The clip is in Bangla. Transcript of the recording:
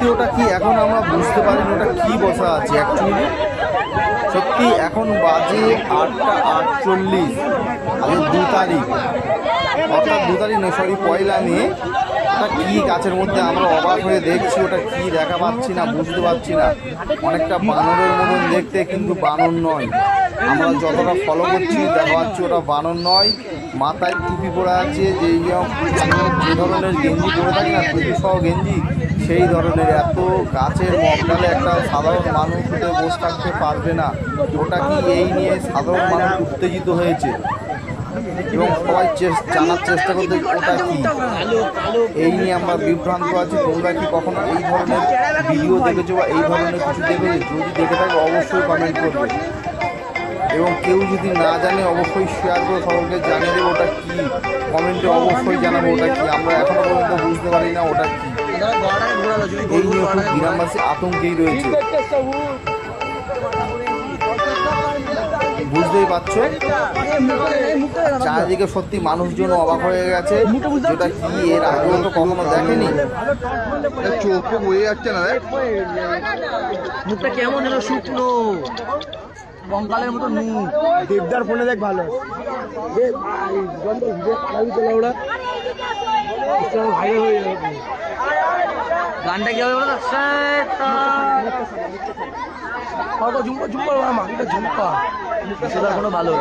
সত্যি ওটা কি এখন আমরা বুঝতে পারিনি ওটা কি বসা আছে অ্যাকচুয়ালি। সত্যি এখন বাজে 8টা 48, আজ 2 তারিখ, অর্থাৎ 2 তারিখ নয়, সরি 1 মে। ওটা কী গাছের মধ্যে আমরা অবাক হয়ে দেখছি, ওটা কি দেখা পাচ্ছি না, বুঝতে পারছি না। অনেকটা বানরের মতন দেখতে, কিন্তু বানর নয়। আমরা যতটা ফলো করছি দেখা পাচ্ছি ওটা বানর নয়। মাথায় টুপি পরে আছে, যে ধরনের গেঞ্জি পরে থাকে না, টুপি সহ গেঞ্জি, সেই ধরনের। এত গাছের মগডালে একটা সাধারণ মানুষ উঠে বসে থাকতে পারবে না। ওটা কি এই নিয়ে সাধারণ মানুষ উত্তেজিত হয়েছে এবং সবাই জানার চেষ্টা করতে ওটা কি, এই নিয়ে আমরা বিভ্রান্ত আছি। তোমরা কি কখনো এই ধরনের ভিডিও দেখেছো বা এই ধরনের কিছু দেখেছো? যদি দেখে থাকে অবশ্যই কমেন্ট করবে, এবং কেউ যদি না জানে অবশ্যই শেয়ার করে সকলকে জানিয়ে দেবে ওটা কি। কমেন্টে অবশ্যই জানাবো ওটা কি। আমরা এখনো পর্যন্ত বুঝতে পারি না ওটা কি। এই নিয়ে খুব গ্রামবাসী আতঙ্কেই রয়েছে, বুঝতেই পারছো। চারিদিকে সত্যি মানুষজন অবাক হয়ে গেছে, যেটা কি এর আগেও তো কখনো দেখেনি। চোখ বয়ে যাচ্ছে না, মুখটা কেমন এলো শুকনো বঙ্গালের মতো মুখ। দেবদার ফোনে দেখ ভালো গানটা কি হবে বলো? ঝুম্পা ঝুম্পা মাটিটা ঝুম্পা সেটা কোনো ভালো